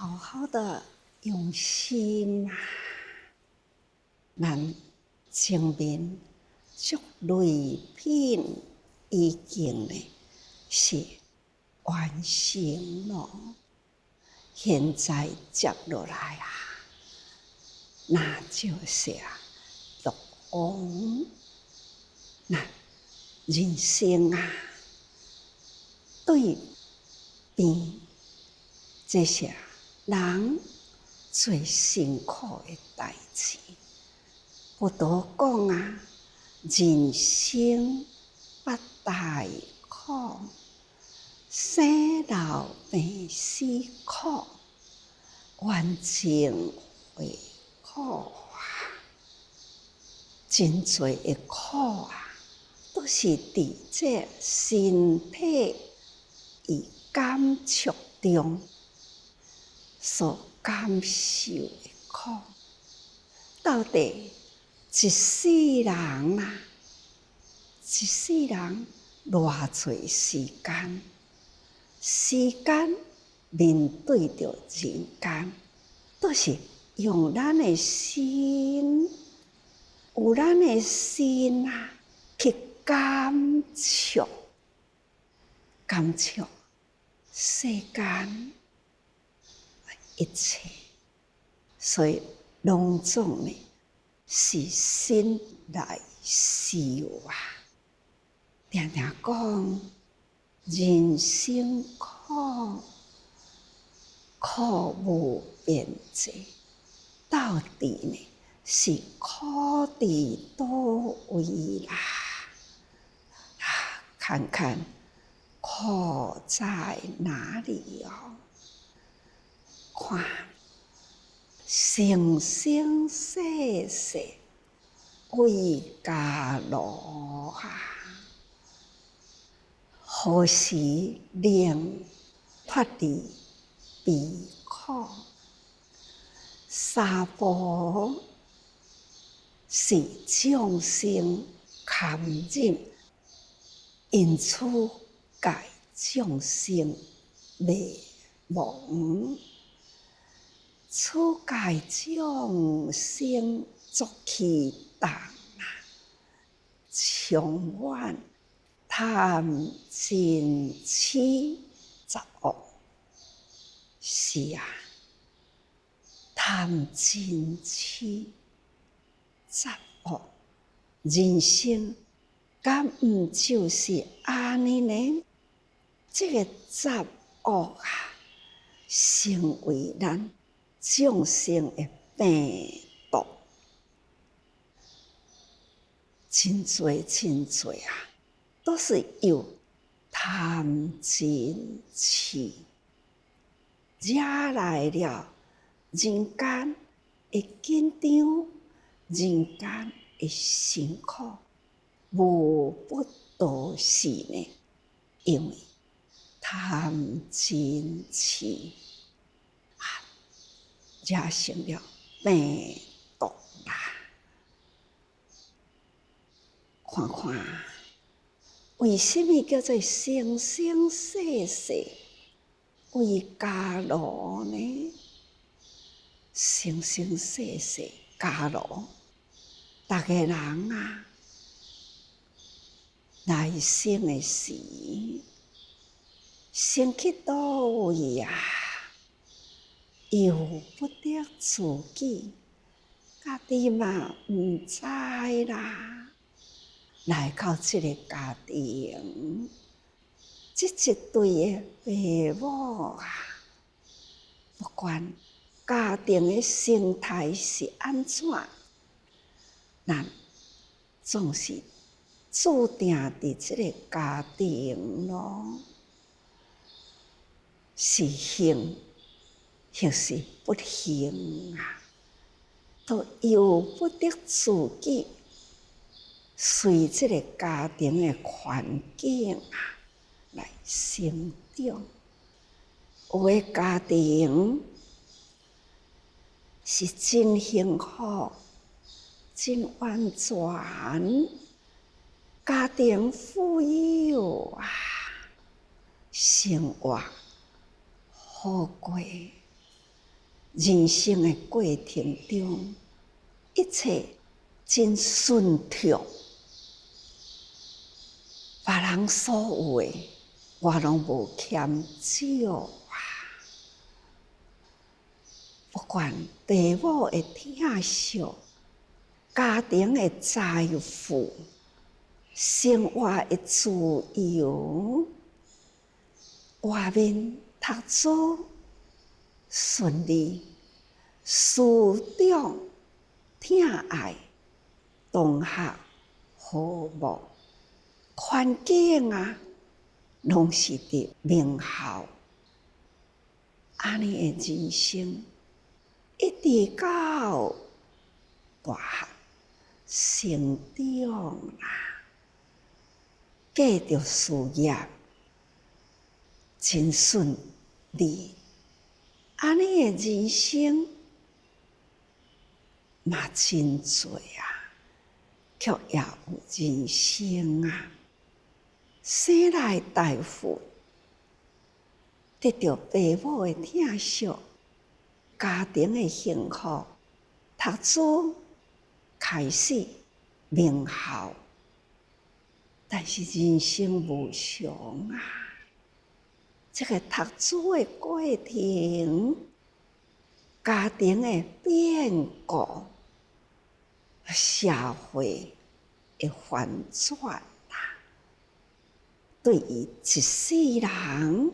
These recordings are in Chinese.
好好的用心啊，咱前面足类品已经呢是完成了，现在接落来啊，那就是欲往那人生啊对变，这些人最辛苦的代志。不多讲啊，人生八大苦，生老病死苦，冤情会苦啊，真多的苦啊，都是伫这身体与感触中所感受的苦。到底一世人啊，一世人偌侪时间，时间面对着人间，都是用咱的心，有咱的心啊，去感触世间一切，所以拢总呢是心来受啊。常常讲人生苦，苦无边际，到底呢是苦伫倒位啦？看看苦在哪里哦？看生生世世为家乐啊，何时能脱离悲苦？三宝是众生堪忍，因此界众生未亡。此界众生作其重啊，长远贪嗔痴十恶。是啊，贪嗔痴十恶，人生敢毋就是安尼呢？这个十恶啊，成为咱众生的病毒，真多啊，都是由贪嗔痴惹来了人间的紧张，人间的辛苦，无不都是呢，因为贪嗔痴惹成了病毒啦。看看，为什么叫做生生世世为家乐呢？生生世世家乐，逐个人啊，来生的时，生去倒位啊？由不得自己，家己嘛毋知啦。来到这个家庭，这一对的父母啊，不管家庭的生态是安怎，咱总是注定伫这个家庭咯，是幸或是不幸啊，都由不得自己，随这个家庭的环境啊来成长。有的家庭是真幸福、真完全，家庭富有啊，生活好过，人生的过程中，一切真顺畅，别人所有的，我拢无欠少啊！不管父母的疼惜，家庭的财富，生活的自由，外面读书顺利，师长疼爱，同学和睦，环境啊，拢是伫名校。安尼的人生，一直到大学成长啦，继续事业，真顺利。安尼的人生嘛真多啊，却也有人生啊，生来大富，得到父母的疼惜，家庭的幸福，读书开始名校，但是人生无常啊，这个读书的过程，家庭的变故，社会的反转啊，对于一世人，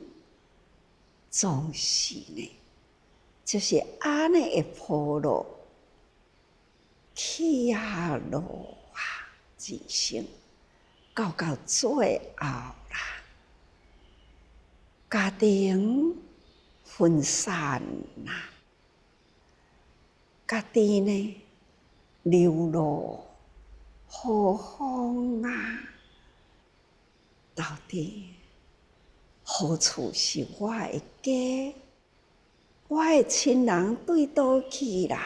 总是呢，就是安尼的铺路，起啊落啊，人生到最后啦，家庭分散啦，家己呢流落何方啊？到底何处是我的家？我的亲人对倒去啦？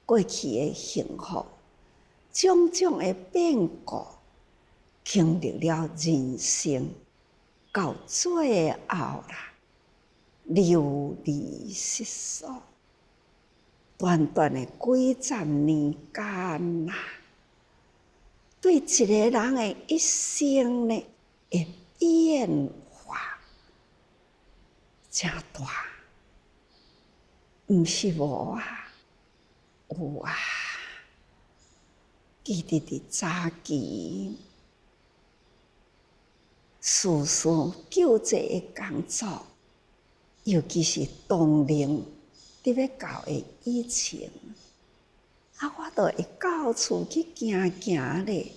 过去的幸福，种种的变故，经历了人生，到最后啦，流离失所，短短的几十年间啦，对一个人的一生呢，的变化真大，毋是无啊。有啊，记得伫早期，事事救济的工作，尤其是当年伫要到的以前，我就会到处去行行咧，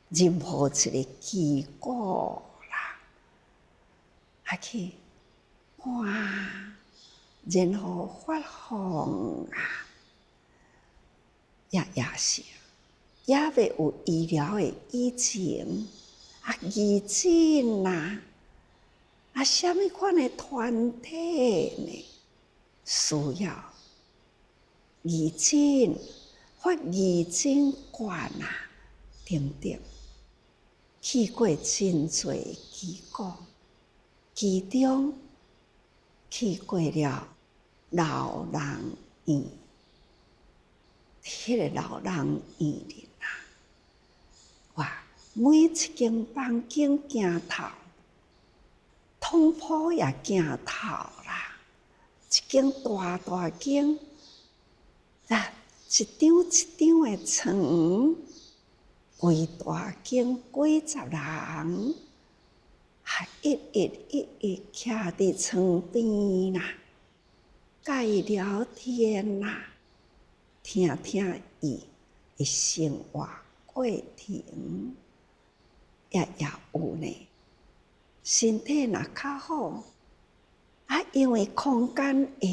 任何一个机构啦，去看，然后发放啊。也是，也未有医疗的以前，义诊啦，什么款的团体呢？需要义诊、发义诊券啊，等等，去过真多机构，其中去过了老人院。迄个老人院里啦，哇！每一间房间镜头，通铺也镜头啦，一间大大间，一张一张的床，规大间几十人，一徛伫床边啦，甲伊聊天啦。听听伊的生活过程，也有呢。身体若较好，因为空间下，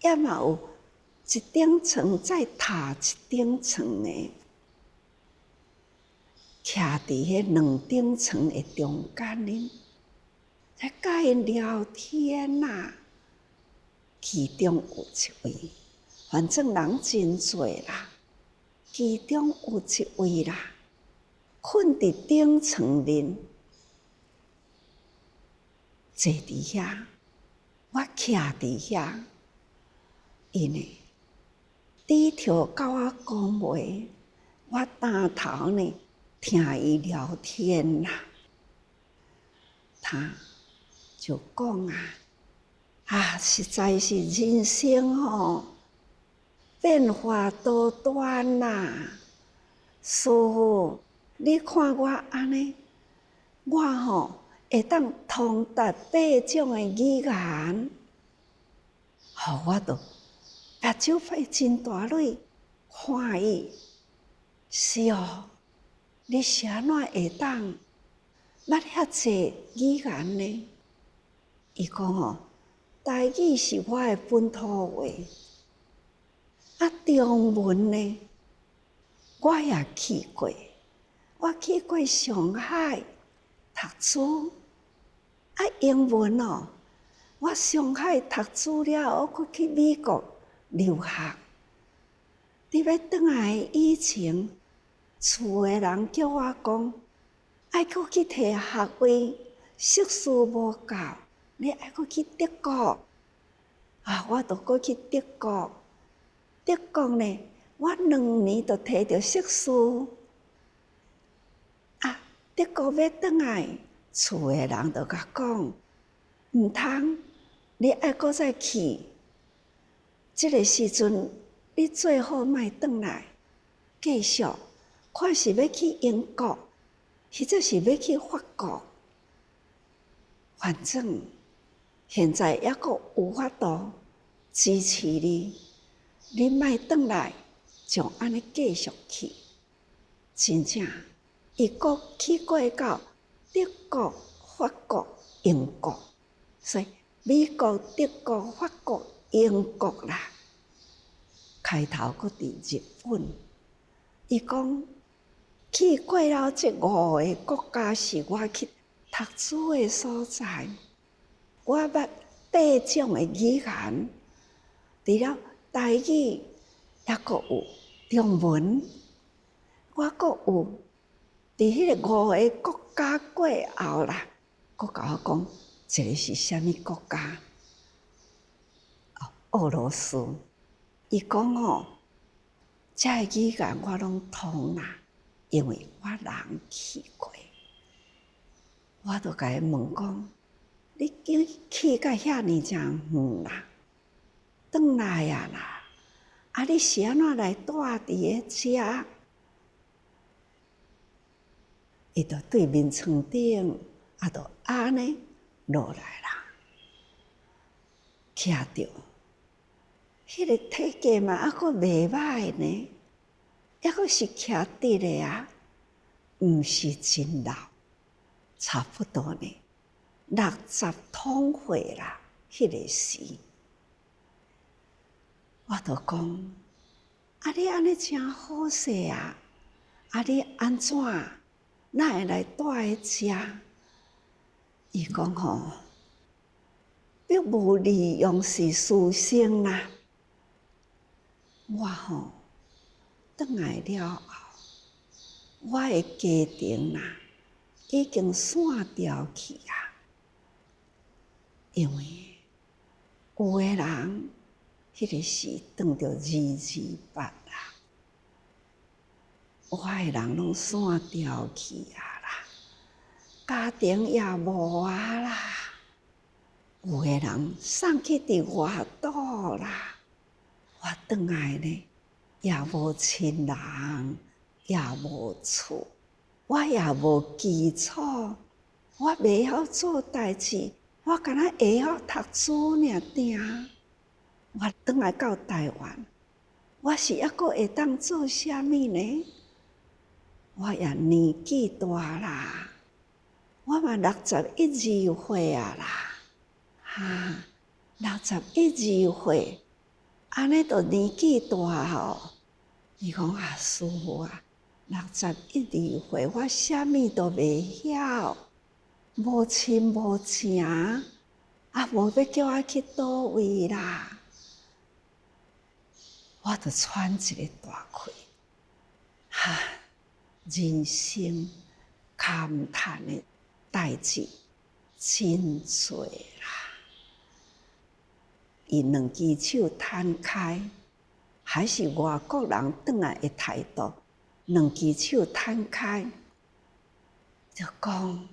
也嘛有一顶床再搭一顶床的，徛伫迄两顶床的中间呢，在甲因聊天啦。其中有一位。反正人真多啦，其中有一位啦，困伫顶床面，坐伫遐，我徛伫遐，伊呢低头甲我讲话，我担头呢听伊聊天啦。他就讲实在是人生吼，变化多端啦。师父，你看我安尼，我吼会当通达八种的语言，我就目睭发真大蕊，看伊。是哦，你是安怎会当捌遐济语言呢？伊讲台语是我的本土话，中文呢，我也去过，我去过上海读书。英文我上海读书了，我去美国留学。伫要转来以前，厝的人叫我讲，爱阁去摕学位，硕士无够，你爱阁去德国。我就阁去德国。德国呢，我2年就摕到硕士。德国要转来，厝的人就甲讲，毋通，你爱阁再去。这个时阵，你最好莫转来，继续，看是要去英国，或者是要去法国。反正现在还阁有法度支持你，你莫转来，就安尼继续去。真正，伊阁去过到德国、法国、英国，所以美国、德国、法国、英国啦。开头阁伫日本，伊讲去过了这5个国家是我去读书的所在。我捌8种的语言，除了台语，还阁有中文。我阁有伫迄个5个国家过后啦，阁甲我讲，这个是啥物国家？俄罗斯。伊讲这个语言我拢通啦，因为我人去过。我就甲伊问讲，你去到遐尼正远啦，转来啦，你是安怎来住伫个遮？伊就对面床顶，就安尼落来啦，徛着。迄个体格嘛，还阁袂歹呢，还阁是徛直的毋是真老，差不多呢，60通岁啦。迄个时，我就讲，你安尼真好势你安怎哪会来住喺遮？伊讲必无利用是书生啦。我转来了后，我的家庭已经散掉去因为有的人迄个时当着228啦，我的人拢散掉去啦，家庭也无啦，有的人送去伫外岛啦。我转来呢，也无亲人，也无厝，我也无基础，我袂晓做代志，我敢若会晓读书尔定。我转来到台湾，我是还阁会当做啥物呢？我也年纪大啦，我嘛61、2岁啦，61、2岁。安尼就年纪大伊讲师父61、2岁，我啥物都袂晓，无亲无情，无要叫我去倒位啦。我就喘一个大气，人生感叹的代志真多啦。伊两只手摊开，还是外国人转来的态度，两只手摊开，就讲，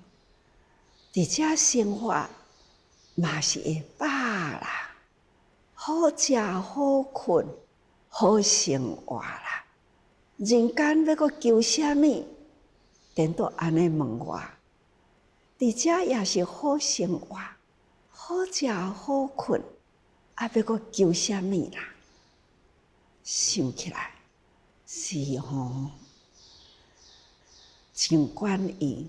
伫遮生活嘛是会饱啦，好食好困，好生活啦。人间要阁求啥物？颠倒安尼问我，伫遮也是好生活，好食好困，啊要阁求啥物啦？想起来是吼，尽管伊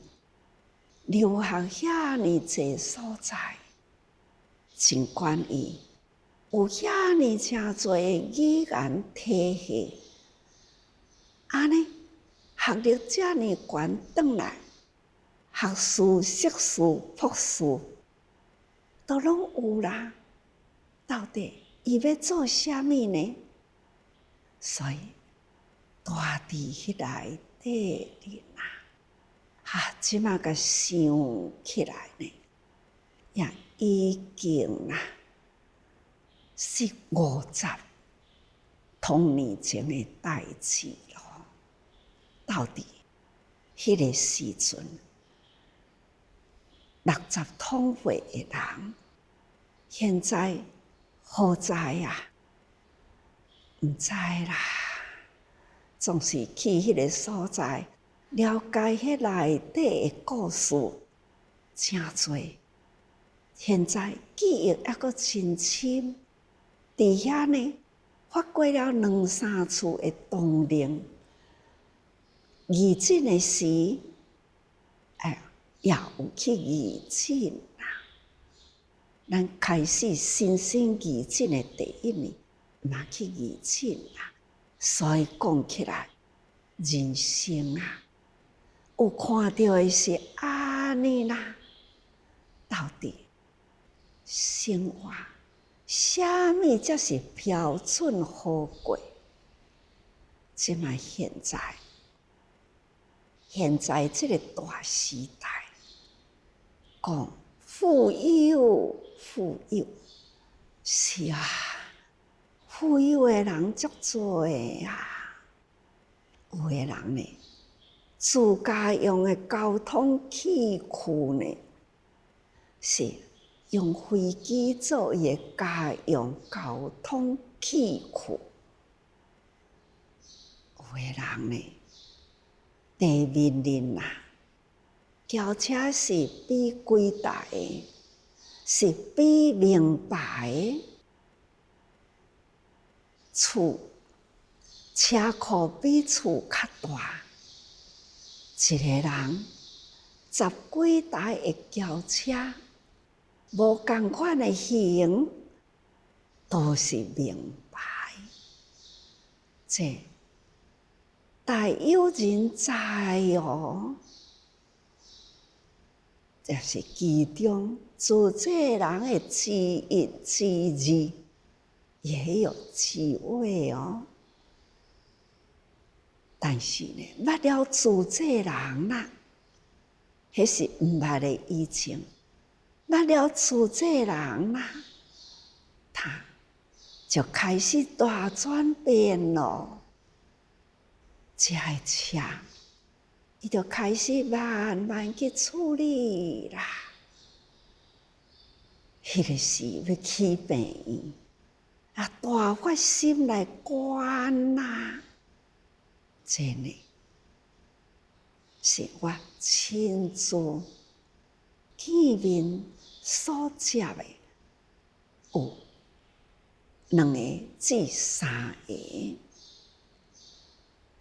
留学遐尼济所在，尽管伊有遐尼诚侪语言体系，安尼学历遮尼悬转来，学士、硕士、博士都拢有啦。到底伊要做啥物呢？所以住伫迄内底哩啦。即马甲想起来呢，也已经啦40-50多年前的代志咯。到底迄个时阵，60通岁的人，现在何在啊？毋知啦，总是去迄个所在，了解迄内底的故事，诚侪。现在记忆还阁真深，伫遐呢发过了2-3次的动灵。义诊的时，也有去义诊啦。咱开始新生义诊的第1年，嘛去义诊啦。所以讲起来，人生啊，有看到的是安尼啦。到底生活啥物才是标准好过？即卖现在这个大时代，讲富有，是啊，富有的人足多啊。有的人呢，自家用的交通器具呢，是用飞机做伊的家用交通器具。有的人呢，地面人啊，轿车是比几台的，是比名牌的，厝车库比厝较大。一个人10几台的轿车，无共款的型，都是名牌。这大有人知哦。这是其中自这人的之一之二，也有智慧哦。但是呢，捌了自这人啦，迄是毋捌的以前，捌了自这人啦，他就开始大转变咯。这个车，伊就开始慢慢去处理啦。迄个时要去病院，大发心来管啦。这呢，是我亲自见面所接的，有2个至3个。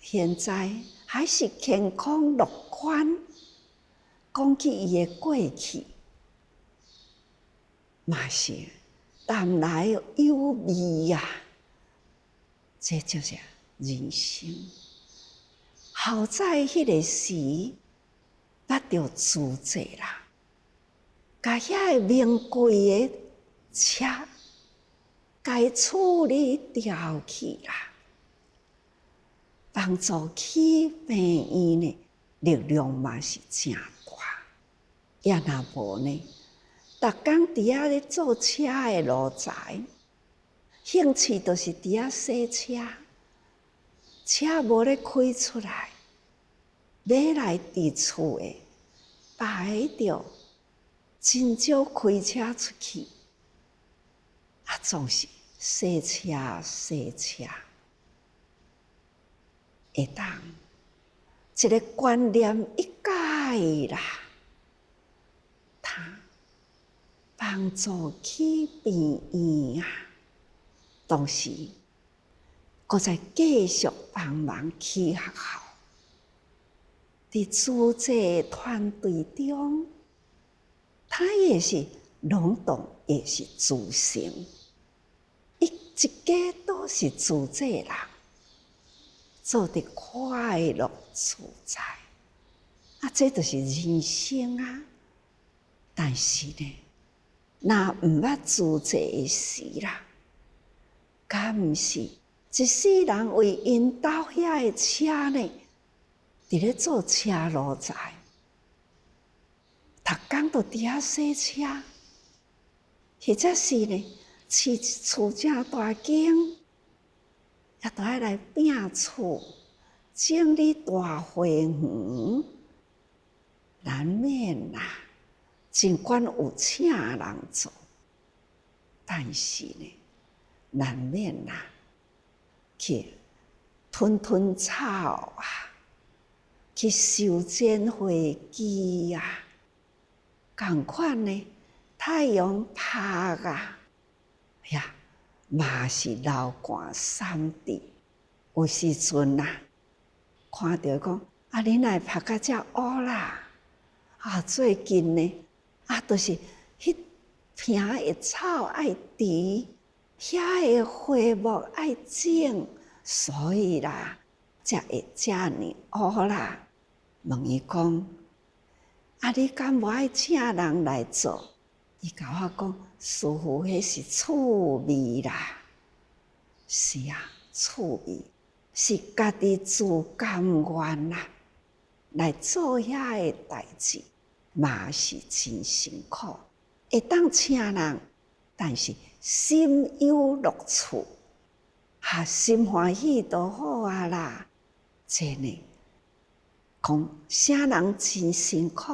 现在还是健康乐观，讲起伊的过去，嘛是淡来有味呀。这就是人生。好在迄个时，捌着自这啦，甲遐个名贵的车，该处理掉去啦。帮助去病院呢，力量嘛是真大。也若无呢，逐工伫遐咧做车的路财，兴趣就是伫遐洗车，车无咧开出来，买来伫厝诶，排着真少开车出去，总是洗车洗车，会当一个观念一改啦，他帮助去病院啊，同时搁再继续帮忙去学校。伫组织团队中，他也是拢动，也是自成，一家都是自济人，做得快乐自在。这就是人生啊！但是呢，若毋捌自济诶时啦，敢毋是一世人为因兜遐诶车呢，伫咧做车路财，逐工都伫遐洗车，或者是呢，饲一厝正大间，也都爱来摒厝，整理大花园，难免啦。尽管有请人做，但是呢，难免啦，去吞草啊，去修剪花枝啊，同款呢，太阳晒啊，嘛是流汗三滴。有时阵啊，看到讲恁来晒甲遮乌啦，最近呢，都是迄片的草爱除，遐的花木爱整，所以啦，才会遮尔乌啦。问伊讲，你敢无爱请人来做？伊甲我讲，师父，迄是趣味啦。是啊，趣味是家己自甘愿啦，来做遐个代志。嘛是真辛苦，会当请人，但是心有乐趣，心欢喜就好啊啦。真呢，讲啥人真辛苦，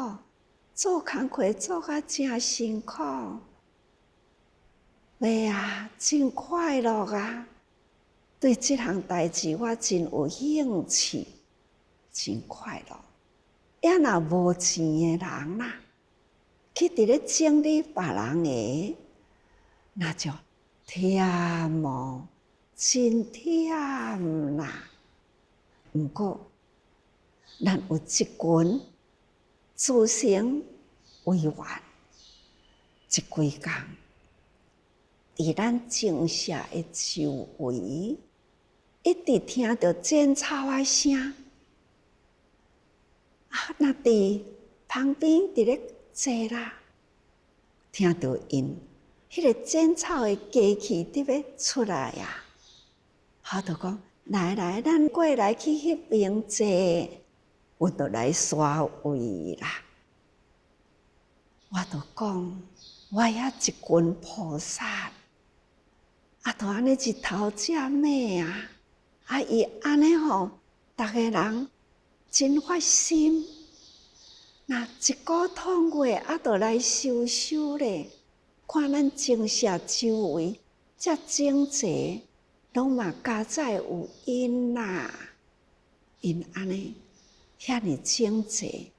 做工课做甲真辛苦，袂啊，真快乐啊！对这项代志我真有兴趣，真快乐。也若无钱的人啦，去伫咧整理别人的，那就忝哦，真忝啦。毋过，咱有一群自成委员，一规工伫咱正社的周围，一直听到剪草的声。若伫旁边伫咧坐啦，听到因迄个剪草的机器伫咧出来啊，我就讲来，咱过来去迄边坐，我就来刷位啦。我就讲，我遐一群菩萨，都安尼日头遮美啊，伊安尼吼，逐个人真发心。那一股痛月就来修咧，看咱正社周围遮整齐，拢嘛加载有因啦。因安尼遐尼整齐，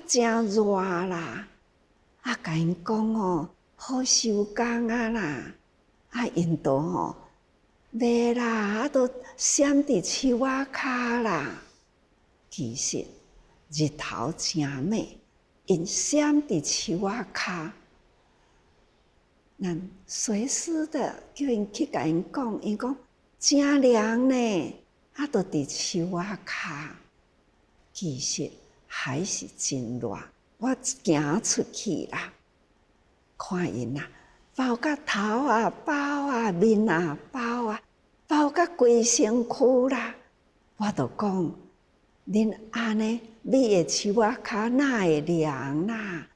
真热啦。甲因讲好收工啊啦。因都袂啦，都闪伫树仔骹啦。其实日头真美，因闪伫树仔骹，咱随时的叫因去甲因讲，因讲真凉呢，都伫树仔骹。其实还是真热，我行出去啦，看因啦。包甲头啊包啊，面啊包啊，包甲规身躯啦。我就讲，恁安尼美的树仔骹哪会凉啦？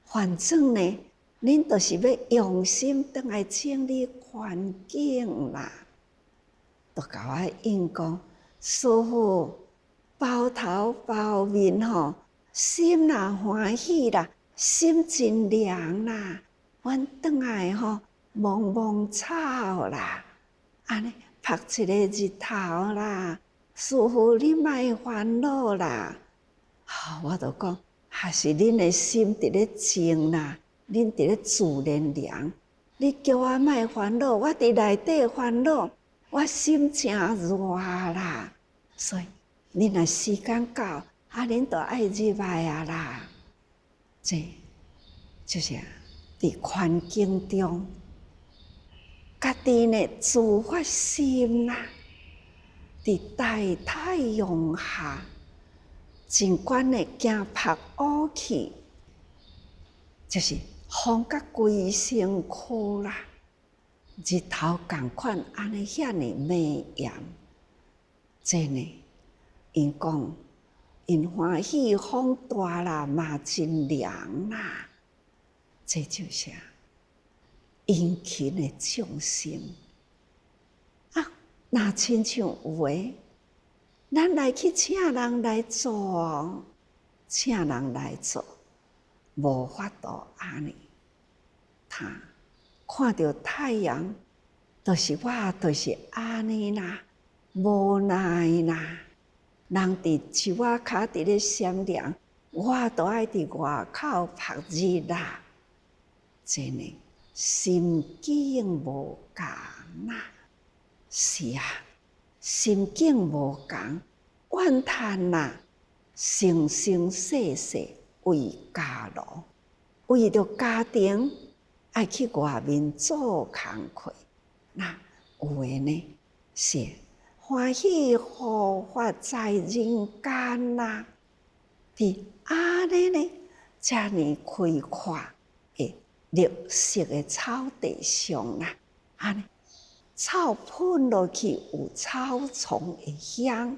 反正呢，恁就是要用心倒来清理环境啦。都甲我应讲，师父包头包面吼，心若欢喜啦，心真凉啦，阮倒来吼摸摸草啦，安尼晒一个日头啦，师父你莫烦恼啦。我就讲，还是恁的心伫咧静啦，恁伫咧自然凉。你叫我莫烦恼，我伫内底烦恼，我心诚热啦。所以恁若时间到，恁就爱入来啊啦。这就是伫环境中，家己呢自发心啦，伫大太阳下。尽管呢，惊晒乌去，就是风甲规身躯啦，日头共款安尼遐尼媚艳，这呢，因讲因欢喜风大啦，嘛真凉啦，这就是殷勤的众生啊，若亲像有诶。咱来去请人来做，请人来做，无法度安尼。他看到太阳，就是我，就是安尼啦，无奈啦。人伫树仔骹伫咧闪凉，我都爱伫外口晒日啦。真诶，心境无共啦，是啊。心境无共，怨叹啦，生生世世为家路，为着家庭爱去外面做工课。那有诶呢是欢喜护法在人间啦，伫安尼呢，遮尼开阔诶绿色诶草地上啦，安尼。草喷落去有草丛的香，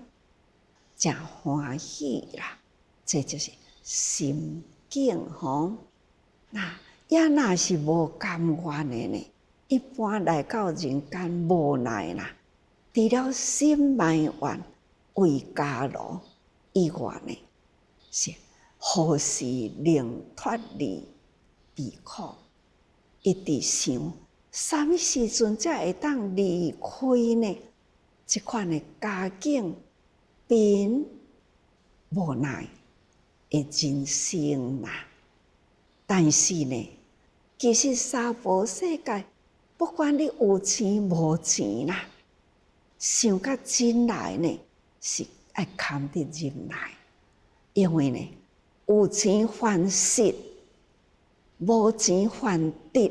真欢喜啦！这就是心境吼。那也若是无甘愿的呢，一般来到人间无奈啦，除了心埋怨为家路以外呢，是何时能脱离悲苦？一直想。什么时阵才会当离开呢？这款的家境贫无奈的人生啦。但是呢，其实娑婆世界，不管你有钱无钱啦，想甲进来呢，是爱堪得入来，因为呢，有钱还失，无钱还得。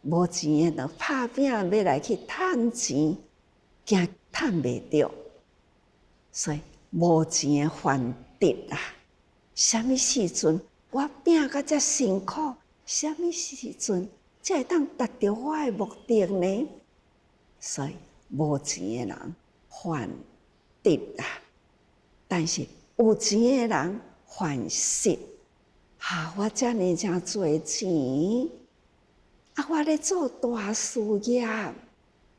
无钱的，就拍拼要来去趁钱，惊趁袂着，所以无钱的还得啦。什么时阵我拼甲遮辛苦？什么时阵才会当达到我的目的呢？所以无钱的人还得啦，但是有钱的人还失。我遮尼诚侪钱。我咧做大事业，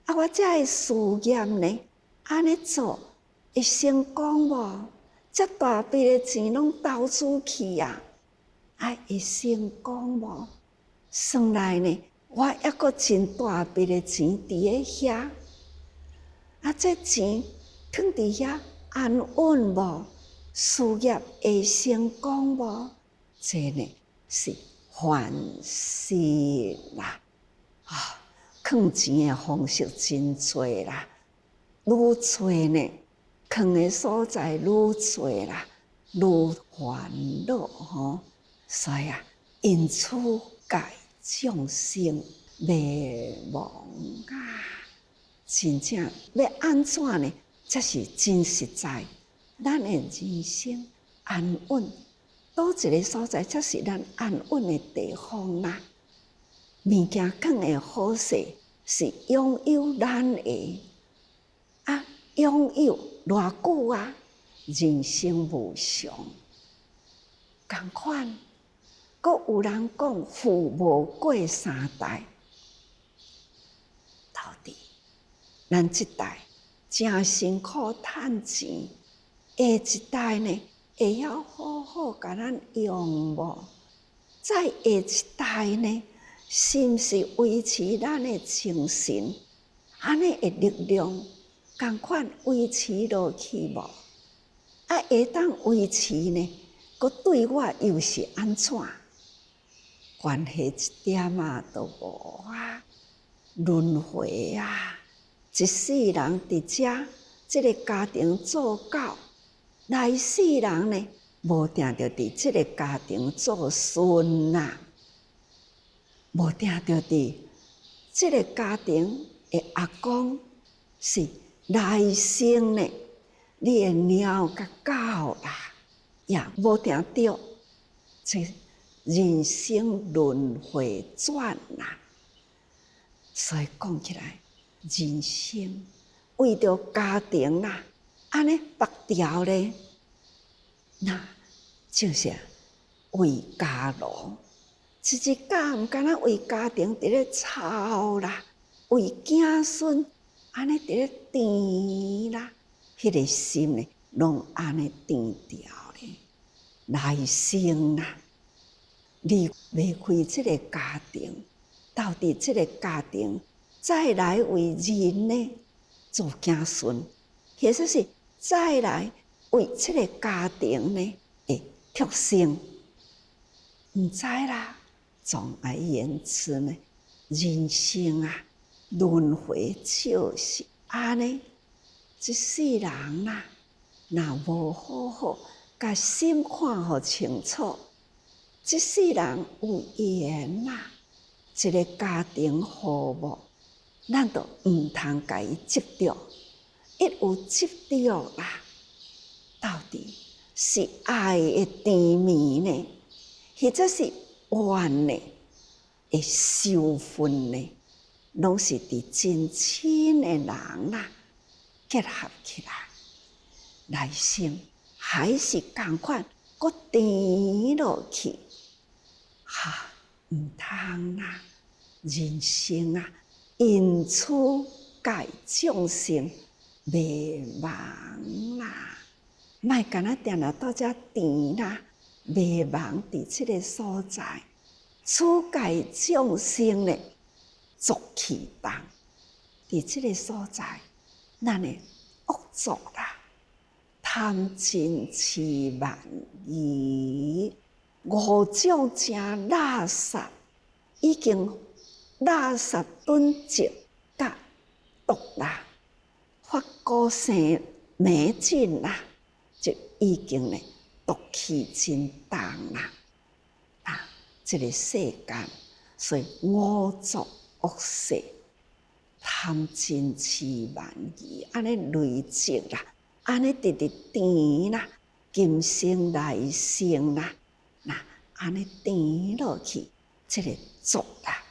我这个事业呢，安尼做会成功无？这大笔的钱拢投资去啊，会成功无？算来呢，我还阁真大笔的钱伫咧遐，这钱放伫遐安稳无？事业会成功无？这呢是。还失啦，藏钱的方式真多啦，愈多呢，藏的所在愈多啦，愈烦恼吼。所以因此界众生灭亡啊！真正要安怎呢？才是真实在，咱的人生安稳。倒一个所在才是咱安稳的地方啦。物件更会好势，是拥有咱的拥有偌久啊？人生无常，同款阁有人讲富无过三代，到底咱这代真辛苦趁钱，下一代呢会晓好好甲咱用无？再下一代呢，是毋是维持咱的精神，安尼的力量同款维持落去无？会当维持呢？阁对我又是安怎？关系一点都无啊！轮回啊！一世人伫这个家庭做狗，来世人呢，无定着伫这个家庭做孙啊，无定着伫这个家庭的阿公是来生呢，你的猫甲狗啦，也无定着这人生轮回转啦。所以讲起来，人生为着家庭啦，安尼拔掉咧，那就是为家奴。一日甲毋敢若为家庭伫咧操啦，为子孙安尼伫咧甜啦，迄个心呢，拢安尼甜掉咧。来生啦，离开这个家庭，到底这个家庭再来为人呢做子孙，或者是再来为这个家庭呢的畜生，毋知啦。总而言之呢，人生啊，轮回就是安尼。一世人啊，若无好好甲心看互清楚，一世人有缘啊，一个家庭和睦，咱就毋通甲伊执着。一有执着啦，到底是爱的甜蜜呢，或者是怨呢，会受分呢，拢是伫真亲的人啦结合起来，来生还是同款，搁甜落去，毋通啦！人生啊，因此界众生未忘啦，莫干那定定到遮甜啦。未忘伫这个所在，此界众生呢，作气动。伫这个所在，咱的恶作啦，贪嗔痴慢疑，五种正垃圾，已经垃圾囤积甲毒啦，发高生霉菌啦，就已经呢。毒气真重啦！这个世间，所以五浊恶世、贪嗔痴慢疑，安尼累积啦，安尼直直甜啦，今生来生啦，那安尼甜落去，这个浊啦，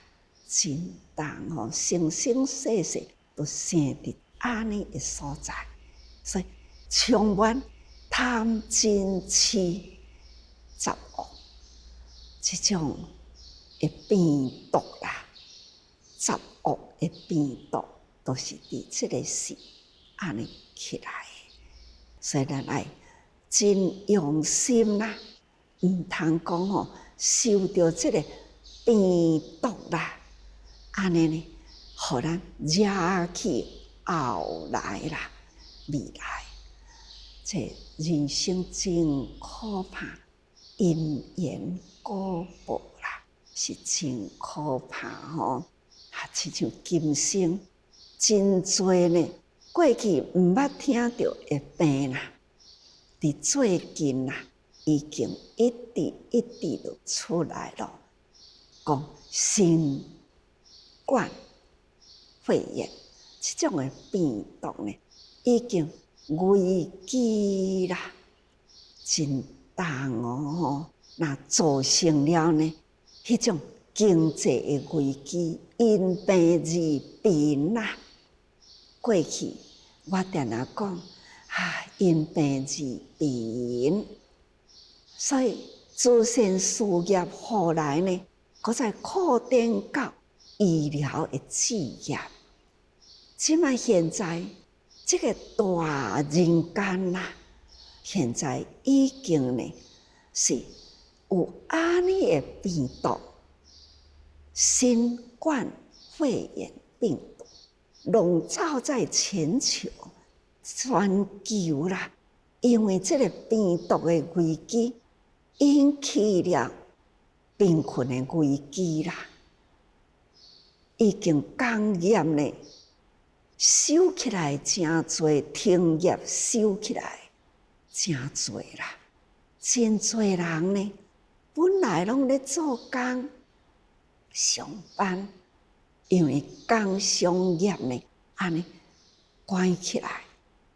真重吼，生生世世都生伫安尼的所在，所以充满。贪嗔痴杂恶，这种会变毒啦，杂恶会变毒，都是伫这个世安尼起来的。所以咱爱真用心啦，毋通讲吼受到这个变毒啦，安尼呢，互咱惹起后来啦，未来这。人生真可怕，因缘果报啦，是真可怕吼。亲像今生真多呢，过去毋捌听到的病啦，伫最近啦，已经一直就出来了。讲新冠肺炎这种的病毒呢，已经。危机啦，真重哦！那造成了呢，迄种经济的危机，因病致贫啦。过去我定定讲，因病致贫，所以慈善事业后来呢，搁再扩展到医疗的事业。即卖现在这个大人间啦，现在已经呢是有安尼的病毒，新冠肺炎病毒笼罩在全球啦，因为这个病毒的危机引起了贫困的危机啦，已经工业呢收起来真侪，停业收起来真侪啦，真侪人呢本来拢咧做工上班，因为工商业呢安尼关起来，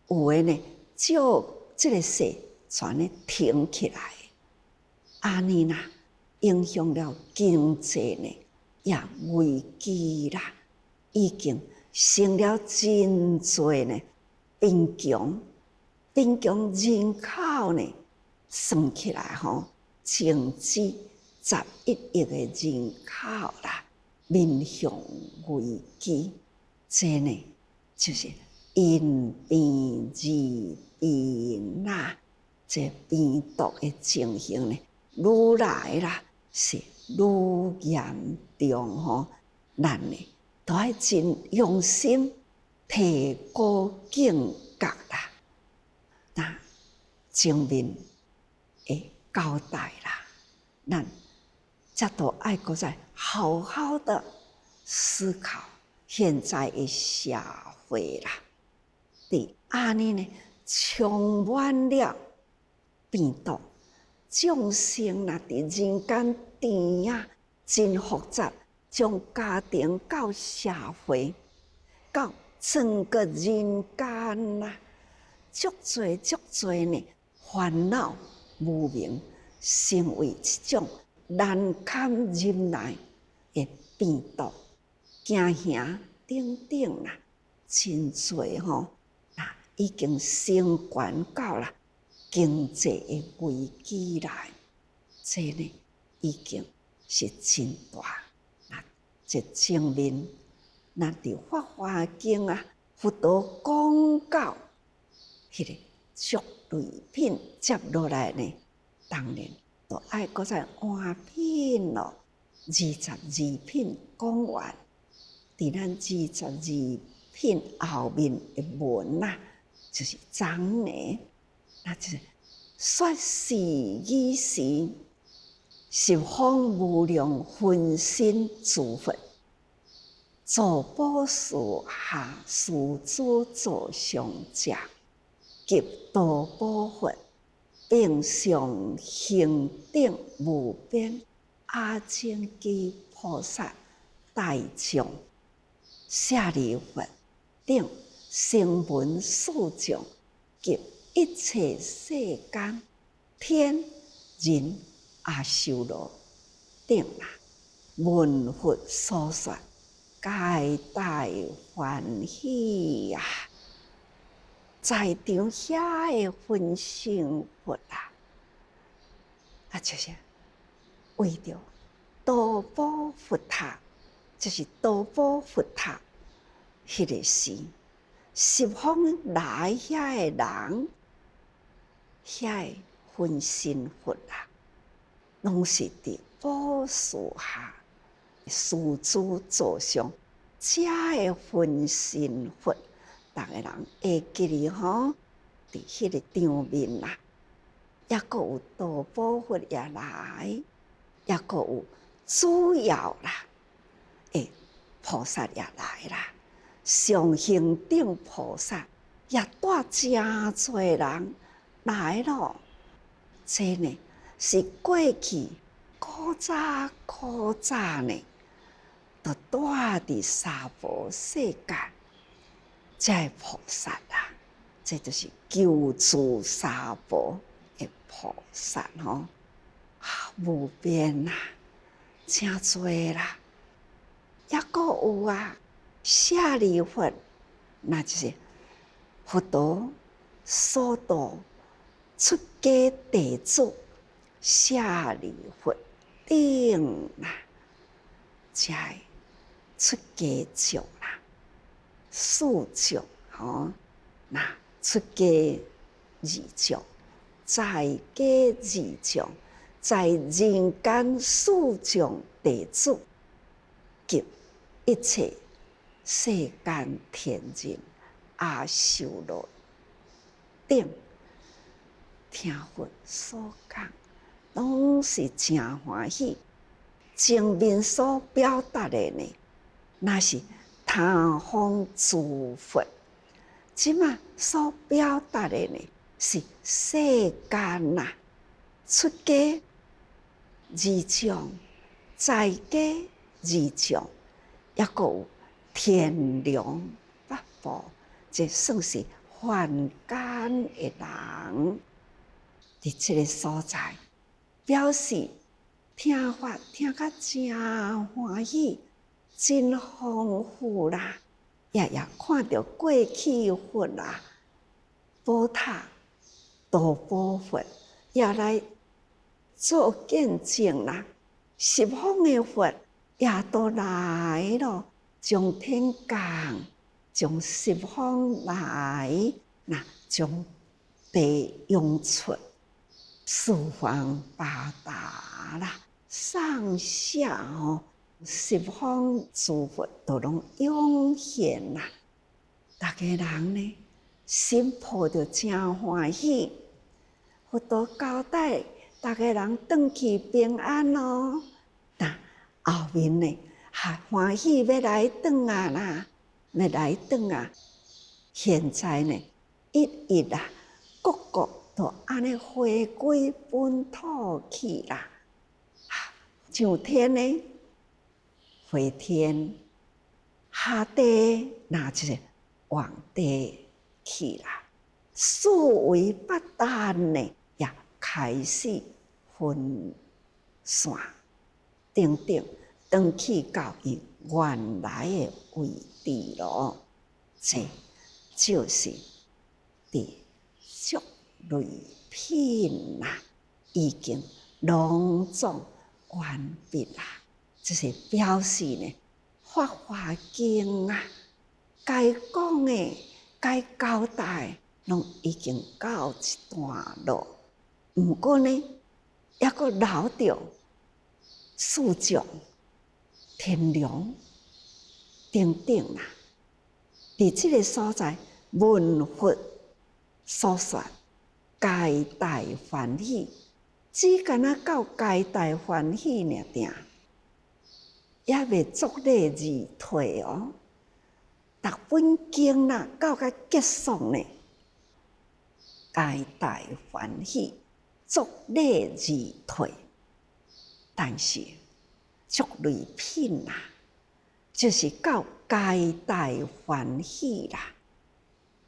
有诶呢就这个事全咧停起来，安尼啦影响了经济呢也危机啦，已经成了真侪呢贫穷人口呢算起来吼，甚至11亿的人口啦，面向危机，这呢就是因病致病啦，这病毒的情形呢，愈来啦是愈严重吼，咱呢都要真用心提高警觉啦。那前面会交代啦，咱则都爱搁再好好的思考现在的社会啦，伫安尼呢充满了病毒，众生啦伫人间甜啊，真复杂，从家庭到社会，到整个人间啦，足侪呢烦恼无明，成为一种难堪忍耐的病毒，行行等等啦，真侪吼，那已经升悬到啦经济的危机来，这呢已经是真大。那这前面咱伫《法华经》啊，佛陀讲到迄个足类品接落来呢，当然就爱搁再换品咯。22品讲完，伫咱22品后面的文啊，就是章呢，那就是说是以时，十方无量分身诸佛，诸宝树下世诸座上者，及多宝佛，并上行等无边阿僧祇菩萨大众，舍利弗等声闻数众，及一切世间天人阿修罗等啦，闻佛所说，皆大欢喜呀！在场遐的分身佛就是为着多宝佛塔，就是多宝佛塔迄个时，十方来遐的人，遐的分身佛拢是伫宝树下世诸座上，遮的分身佛，逐个人会记哩吼，伫迄个场面啦，也阁有多宝佛也来，也阁有主要啦，菩萨也来啦，上行等菩萨也带真侪人来咯。这呢是过去古早呢，都住伫娑婆世界，这菩萨啦，这就是救助娑婆的菩萨吼，无边啦，真侪啦，也阁有舍利弗，那就是佛陀所度出家弟子舍利佛顶啦，才出家众啦，四众那出家二众，在家二众，在人间四众弟子，及一切世间天人阿修罗等，听佛所讲，拢是真欢喜。前面所表达的呢，那是他方诸佛；即马所表达的呢，是世间呐，出家二众，在家二众，抑个有天龙八部，这算是凡间的人。伫这个所在，表示听法听甲真欢喜，真丰富啦！也看到过去佛啦，宝塔度宝佛也来做见证啦。十方的佛也都来了，从天降，从十方来，从地涌出。四方八达啦，上下十方诸佛都拢涌现啦。大家人呢，心抱着真欢喜，佛陀交代大家人转去平安咯。后面呢，还欢喜要来转啊啦，要来转啊。现在呢，一一啦，各都安尼回归本土去啦。上天呢，回天；下地那就是往地去啦。四维八达呢，也开始分散，等等，转去到伊原来的位置咯。这就是地俗类品啦，已经隆重完毕啦。这是表示呢，《法华经》啊，该讲的、该交代，拢已经到一段落。不过呢，还阁留着四众、天龙等等啦。伫这个所在，闻佛所说。皆大欢喜，只敢若到皆大欢喜尔定，也未足礼而退哦。读本经啦，到甲结束呢，皆大欢喜，足礼而退。但是足类品啦，就是到皆大欢喜啦，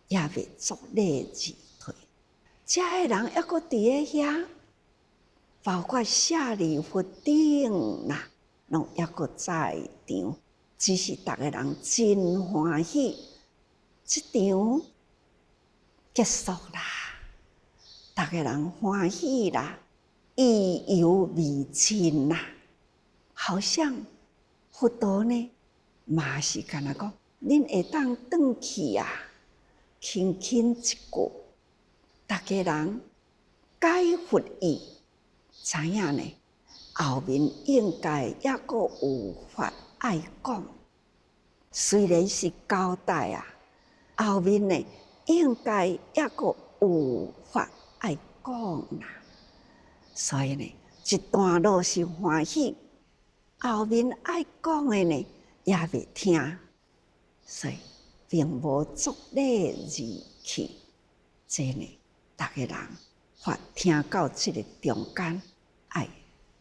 也未足礼而退。遮个人还阁伫咧遐，包括舍利弗等啦，拢还阁在场。只是逐个人真欢喜，即场结束啦，逐个人欢喜啦，意犹未尽啦。好像佛陀呢，嘛是干那讲，恁会当转去啊，轻轻一句。大家人解佛意，知影呢？后面应该还阁有法爱讲，虽然是交代啊，后面呢应该还阁有法爱讲啦。所以呢，一段落是欢喜，后面爱讲的呢也未听，所以并无足礼而去。这呢？逐个人发听到这个中间，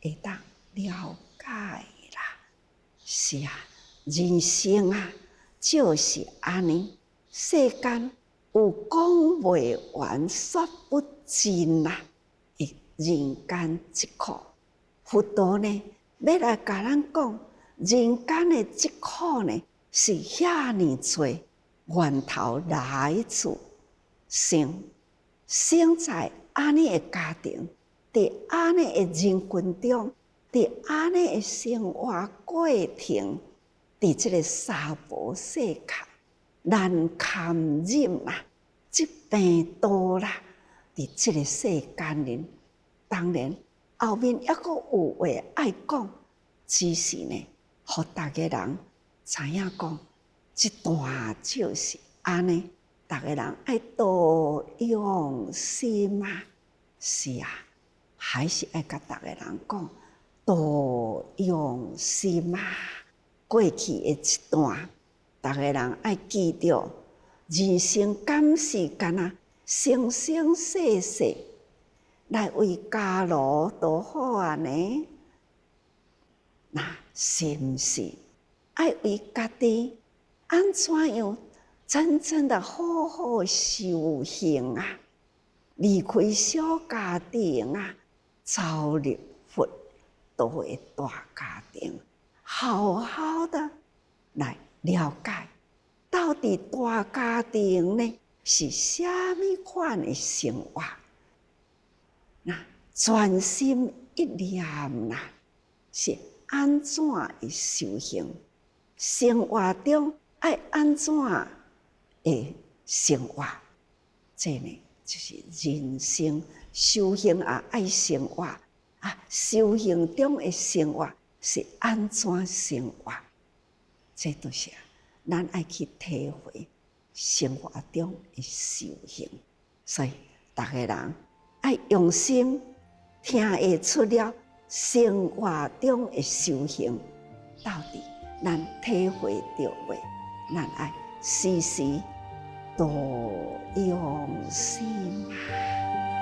会当了解啦。是啊，人生啊，就是安尼。世间有讲袂完、说不尽啦。人间疾苦，佛陀呢要来甲咱讲，人间的疾苦呢是遐尼多，源头来自生在安尼的家庭，伫安尼的人群中，伫安尼的生活过程，伫这个娑婆世界，难堪忍啦，疾病多啦，伫这个世间里，当然后面还阁有话爱讲，只是呢，互大家人知影讲，这段就是安尼，大家人爱多用心啊，是啊，还是爱甲大家人讲多用心啊。过去的一段，大家人爱记着，人生敢是干那生生世世来为家路都好啊呢？那是毋是爱为家己安怎样真正的好好修行啊？离开小家庭啊，走入佛道的大家庭，好好的来了解，到底大家庭呢是虾米款的生活？那专心一念啦，是安怎的修行？生活中爱安怎的生活？这呢就是人生修行啊，爱生活啊，修行中的生活是安怎生活？这都是咱爱去体会生活中的修行，所以大家人爱用心听会出了生活中的修行，到底咱体会到未？咱爱时时多用心啊。